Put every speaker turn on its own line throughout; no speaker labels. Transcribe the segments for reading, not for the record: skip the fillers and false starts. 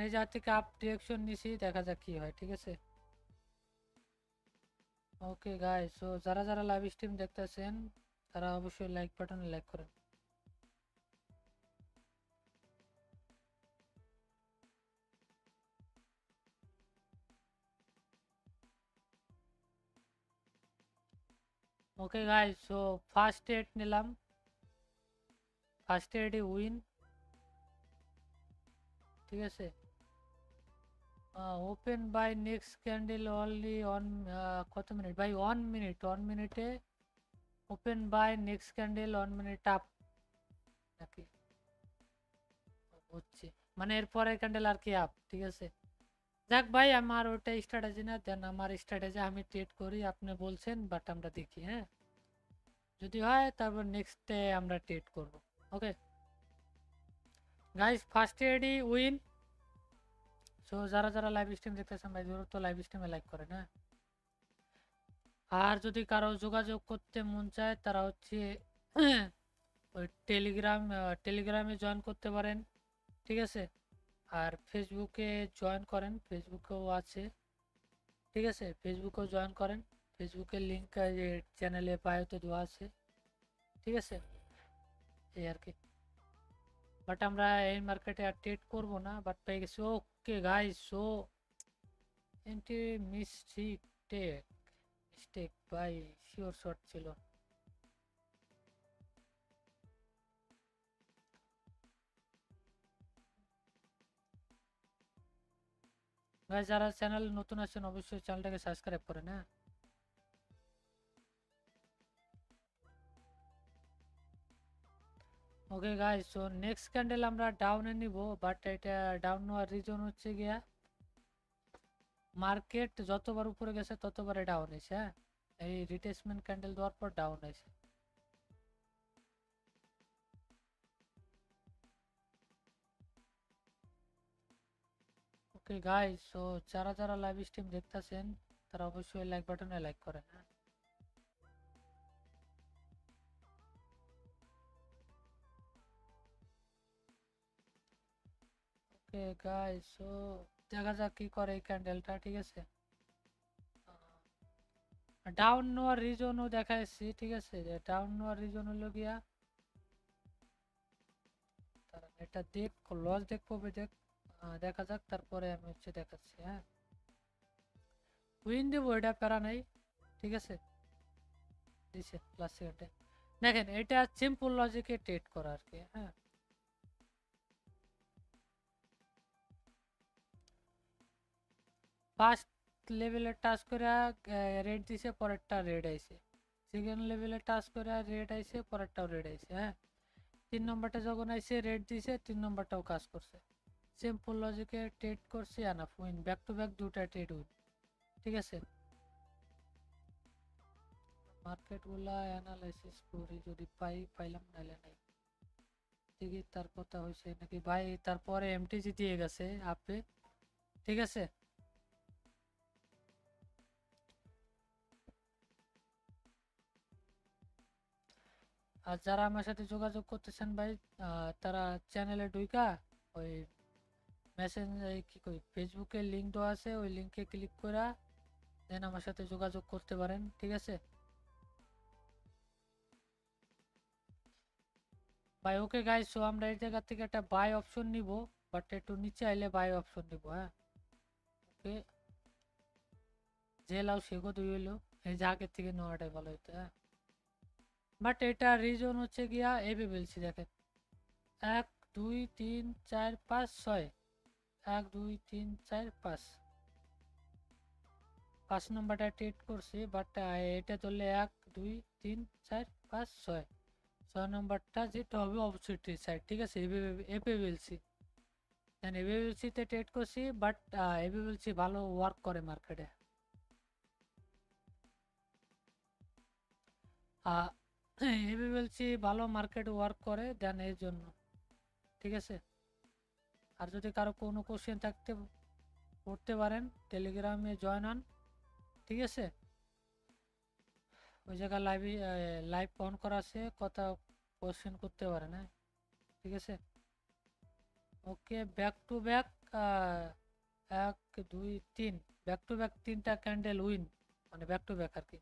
এই জায়গা থেকে আপ ডিরেকশন নিছি, দেখা যাক কি হয়। ঠিক আছে, ওকে গাইস, সো যারা যারা লাইভ স্ট্রিম দেখতেছেন তারা অবশ্যই লাইক বাটনে লাইক করেন। ওকে গাইস, সো ফার্স্ট এড নিলাম, ফার্স্ট এডে উইন। ঠিক আছে, open by next candle only on, কত মিনিট ভাই? 1 মিনিট, 1 মিনিটে open by next candle 1 minute up নাকি হচ্ছে, মানে এর পরের ক্যান্ডেল আর কি আপ। ঠিক আছে, যাক ভাই, আমার ওটা স্ট্র্যাটেজি না, দেন আমার স্ট্র্যাটেজি আমি ট্রেড করি, আপনি বলছেন, বাট আমরা দেখি। হ্যাঁ, যদি হয় তারপর নেক্সট ডে আমরা ট্রেড করব। ওকে গাইস, ফার্স্ট এডই উইন। সো যারা যারা লাইভ স্ট্রিম দেখতেছেন ভাই, জরুর তো লাইভ স্ট্রিমে লাইক করেন। হ্যাঁ, আর যদি কারো যোগাযোগ করতে মন চায় তারা হচ্ছে ওই টেলিগ্রামে জয়েন করতে পারেন। ঠিক আছে, আর ফেসবুকে জয়েন করেন, ফেসবুকেও আছে। ঠিক আছে, ফেসবুকেও জয়েন করেন, ফেসবুকের লিঙ্ক চ্যানেলে বায়োতে দেওয়া আছে। ঠিক আছে, এই আর কি। বাট আমরা এই মার্কেটে আর ট্রেড করবো না, বাট পেয়ে গেছি। ওকে guys, so anti mistake, mistake ভাই, শিওর শর্ট ছিল। গাইস, যারা চ্যানেল নতুন আছেন অবশ্যই চ্যানেলটাকে সাবস্ক্রাইব করেন। হ্যাঁ, ওকে গাইস, সো নেক্সট ক্যান্ডেল আমরা ডাউনে নিব, বাট এটা ডাউন নেওয়ার রিজন হচ্ছে গিয়া মার্কেট যতবার উপরে গেছে ততবারে ডাউন হয়েছে। হ্যাঁ, এই রিটেসমেন্ট ক্যান্ডেল দেওয়ার পর ডাউন হয়েছে। ওকে গাইস, সো যারা যারা লাইভ স্ট্রিম দেখতেছেন তারা অবশ্যই লাইক বাটনে লাইক করেন। হ্যাঁ, ওকে গাইস, সো দেখা যাক কি করে এই ক্যান্ডেলটা। ঠিক আছে, ডাউন নেওয়ার রিজনও দেখাচ্ছি। ঠিক আছে, যে ডাউন নেওয়ার রিজন হলো গিয়া, দাঁড়ান, এটা দেখ, লস দেখবো দেখ, দেখা যাক, তারপরে আমি হচ্ছে দেখাচ্ছি। হ্যাঁ, উইন দেবো, এটা প্যারা নাই। ঠিক আছে, দিছে লাস্ট সেকেন্ডে। দেখেন, এটা সিম্পল লজিকে ট্রেড করা আর কি। হ্যাঁ, ফার্স্ট লেভেলে টাচ করে রেড দিছে, পরেরটা রেড আইছে। সেকেন্ড লেভেলে টাচ করে রেড আইছে, পরেরটাও রেড আইছে। হ্যাঁ, 3 নম্বরটা যখন আইছে রেড দিছে, 3 নম্বরটাও কাজ করছে। সিম্পল লজিকে ট্রেড করছি, আনাফ উইন, ব্যাক টু ব্যাক দুটা ট্রেড উইন। ঠিক আছে, মার্কেট গুলা অ্যানালাইসিস করি, যদি পাইলাম, নাইলে নাই। দেখি তার কথা হয়েছে নাকি ভাই, তারপরে এমটিজি দিয়ে গেছে আপে। ঠিক আছে, আর যারা আমার সাথে যোগাযোগ করতেছেন ভাই, তারা চ্যানেলে ঢুইকা ওই মেসেঞ্জ, কি কই, ফেসবুকের লিঙ্ক দেওয়া আছে, ওই লিঙ্কে ক্লিক করা দেন আমার সাথে যোগাযোগ করতে পারেন। ঠিক আছে ভাই, ওকে গাইস, সো আমরা এই জায়গা থেকে একটা বাই অপশন নিব, বাট একটু নিচে আইলে বাই অপশন নিব। হ্যাঁ, ওকে, যে লাও সেগো দুই হইলো, এই যে আগের থেকে নেওয়াটাই ভালো হইতো। হ্যাঁ, বাট এটা রিজন হচ্ছে গিয়া এবি বলছি, দেখেন, 1 2 3 4 5 6, 1 2 3 4 5, 5 নম্বরটা ট্রেড করছি, বাট এটা ধরলে 1 2 3 4 5 6, 6 নম্বরটা যেটা হবে অপোজিট সাইড। ঠিক আছে, এপিএলসি, দেন এপিএলসিতে ট্রেড করছি, বাট এপিএলসি ভালো ওয়ার্ক করে মার্কেটে। এপিএলসি ভালো মার্কেটে ওয়ার্ক করে, দেন এর জন্য। ঠিক আছে, আর যদি কারো কোনো কোশ্চেন থাকতে করতে পারেন, টেলিগ্রামে জয়েন হন। ঠিক আছে, ওই জায়গায় লাইভ অন করা আছে, কথা কোশ্চেন করতে পারেন। হ্যাঁ, ঠিক আছে, okay, back to back 1 2 3, back to back 3টা ক্যান্ডেল উইন, মানে ব্যাক টু ব্যাক আর কি।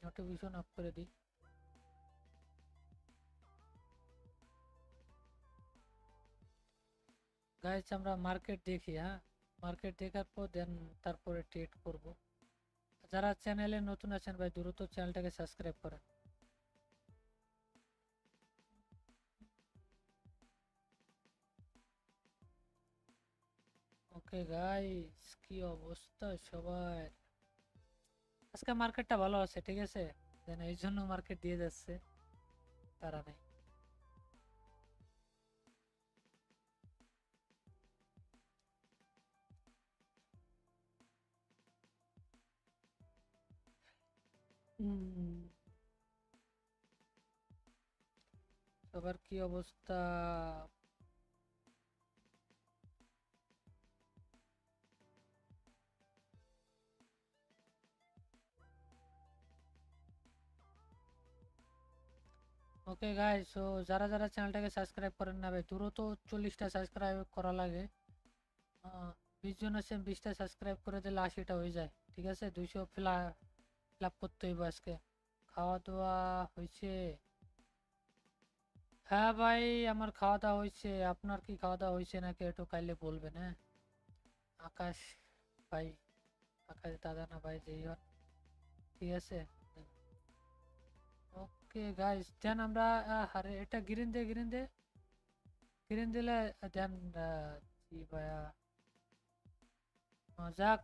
নোটিফিকেশন অফ করে দিই। গাইস আমরা মার্কেট দেখি, হ্যাঁ মার্কেট দেখার পর দেন তারপরে ট্রেড করব। যারা চ্যানেলে নতুন আছেন ভাই দ্রুত চ্যানেলটাকে সাবস্ক্রাইব করেন। ওকে গাইস, কি অবস্থা সবার? আজকে মার্কেটটা ভালো আছে, ঠিক আছে, দেন এই জন্য মার্কেট দিয়ে যাচ্ছে, তারা নেই। সবার কি অবস্থা? ওকে গাইস, সো যারা যারা চ্যানেলটাকে সাবস্ক্রাইব করেন না ভাই দ্রুত 40টা সাবস্ক্রাইব করা লাগে। 20 জন আছে, 20টা সাবস্ক্রাইব করে দিলে 80টা হয়ে যায়, ঠিক আছে। 200 ফিল আপ করতে হইব আজকে। খাওয়া দাওয়া হয়েছে? হ্যাঁ ভাই আমার খাওয়া দাওয়া হয়েছে। আপনার কি খাওয়া দাওয়া হয়েছে নাকি একটু কাইলে বলবেন, হ্যাঁ। আকাশ ভাই, আকাশ দাদা না ভাই যেই হন, ঠিক আছে। ওকে গাইস, দেন আমরা আরে এটা গ্রিন দে, গ্রিন দে, গ্রিন দিলে দেন জি ভাইয়া। যাক,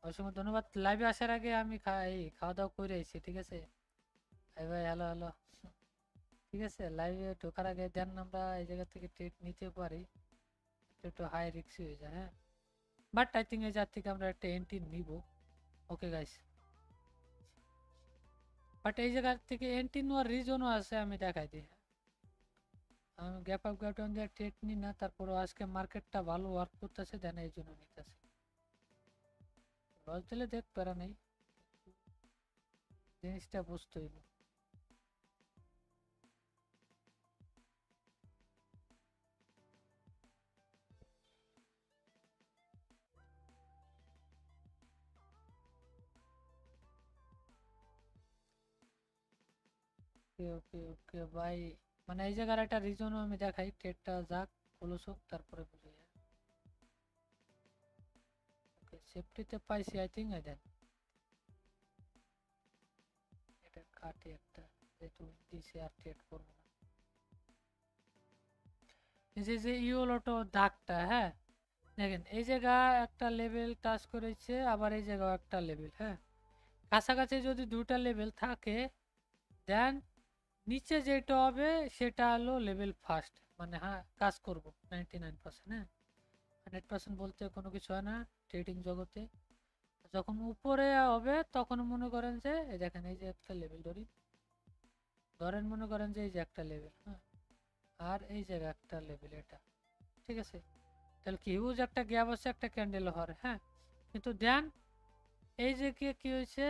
অসংখ্য ধন্যবাদ। লাইভে আসার আগে আমি খাওয়া দাওয়া করে আইছি, ঠিক আছে। ভাই ভাই হ্যালো হ্যালো, ঠিক আছে। লাইভে ঢোকার আগে দেন আমরা এই জায়গা থেকে ট্রিট নিতে পারি, একটু হাই রিস্ক হয়ে যায়, হ্যাঁ। বাট আই থিঙ্ক এই জায়গা থেকে আমরা একটা এন্ট্রি নিব। ওকে গাইস, বাট এই জায়গা থেকে এন্ট্রি নেওয়ার রিজনও আছে, আমি দেখাই দিই। আমি গ্যাপ আপ গ্যাপ ডাউন দিয়ে ট্রেড নিই না, তারপরে আজকে মার্কেটটা ভালো ওয়ার্ক করতেছে, দেন এই জন্য নিতেছে। লস দিলে দেখ প্যারা নেই, জিনিসটা বুঝতে হইব। ওকে ওকে ওকে ভাই, মানে এই জায়গার একটা রিজনও আমি দেখাই, ট্রেডটা যাক ক্লোজ হোক তারপরে বুঝে যায়। ওকে সেফটিতে পাইছি আই থিঙ্ক, আই দেন এটা কাটে একটা, যেহেতু দিছে আর ট্রেড করবো না। এই যে যে ইউলোটো দাগটা, হ্যাঁ দেখেন এই জায়গা একটা লেভেল টাচ করেছে, আবার এই জায়গাও একটা লেভেল, হ্যাঁ। কাছাকাছি যদি দুটা লেভেল থাকে দেন নিচে যেটা হবে সেটা হলো লেভেল ফার্স্ট, মানে হ্যাঁ কাজ করব 99%, হ্যাঁ। 100% বলতে কোনো কিছু হয় না ট্রেডিং জগতে। যখন উপরে হবে তখন মনে করেন যে এই দেখেন এই যে একটা লেভেল ধরি, ধরেন মনে করেন যে এই যে একটা লেভেল, হ্যাঁ, আর এই জায়গা একটা লেভেল এটা, ঠিক আছে। তাহলে কি হিউজ একটা গ্যাপ আছে একটা ক্যান্ডেল হওয়ার, হ্যাঁ। কিন্তু দেন এই যে কি কি হয়েছে,